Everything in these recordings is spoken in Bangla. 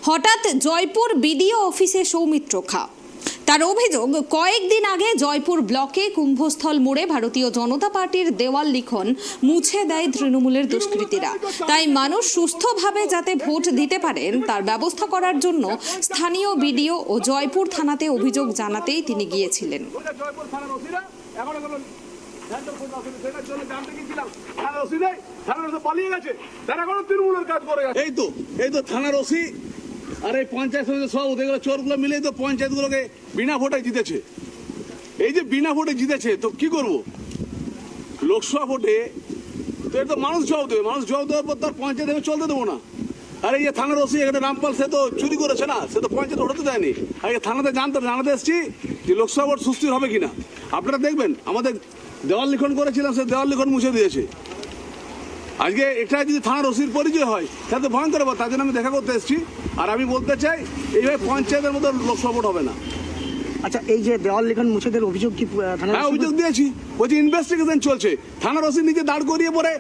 হঠাৎ জয়পুর বিডিও অফিসে সৌমিত্র খা। তার অভিযোগ, কয়েকদিন আগে জয়পুর ব্লকে কুম্ভস্থল মোড়ে ভারতীয় জনতা পার্টির দেওয়াল লিখন মুছে দেয় তৃণমূলের দুষ্কৃতীরা। তাই মানুষ সুস্থভাবে যাতে ভোট দিতে পারেন তার ব্যবস্থা করার জন্য স্থানীয় বিডিও ও জয়পুর থানাতে অভিযোগ জানাতেই তিনি গিয়েছিলেন। এই তো থানার ওসি আর এই পঞ্চায়েত সমিতির সভাপতি চোরগুলো মিলে তো পঞ্চায়েতগুলোকে বিনা ভোটে জিতেছে। এই যে বিনা ভোটে জিতেছে তো কি করব? লোকসভা ভোটে তো এটা তো মানুষ জবাব দেবে, মানুষ জবাব দেওয়ার পর তার পঞ্চায়েত আমি চলতে দেবো না। আর এই যে থানার ওসি এখানে রামপাল, সে তো চুরি করেছে না, সে তো পঞ্চায়েত হতে দেয়নি। আর থানাতে জানাতে এসেছি যে লোকসভা ভোট সুস্থির হবে কিনা। আপনারা দেখবেন আমাদের দেওয়াল লিখন করেছিলাম, সে দেওয়াল লিখন মুছে দিয়েছে। আজকে এটা যদি থানার ওসির পরিচয় হয় তাহলে তো ভয়ঙ্কর ব্যাপার। তার জন্য আমি দেখা করতে এসেছি। আর আমি বলতে চাই এইভাবে পঞ্চায়েতের মতো লোকসভা ভোট হবে না। আচ্ছা, এই যে দেওয়াল লিখন মুছে দেওয়ার অভিযোগ কি হ্যাঁ, অভিযোগ দিয়েছি, বলছি ইনভেস্টিগেশন চলছে। থানার ওসি নিজে দাঁড় করিয়ে পরে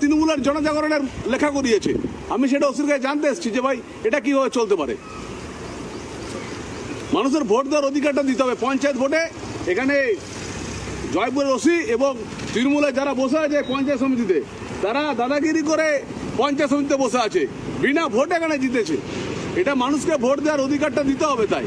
তৃণমূলের জনজাগরণের লেখা করিয়েছে। আমি সেটা ওসির কাছে জানতে এসেছি যে ভাই এটা কিভাবে চলতে পারে। মানুষের ভোট দেওয়ার অধিকারটা দিতে হবে। পঞ্চায়েত ভোটে এখানে জয়পুরের ওসি এবং তৃণমূলের যারা বসে আছে পঞ্চায়েত সমিতিতে, তারা দাদাগিরি করে পঞ্চায়েত সমিতিতে বসে আছে, বিনা ভোটে এখানে জিতেছে। এটা মানুষকে ভোট দেওয়ার অধিকারটা দিতে হবে। তাই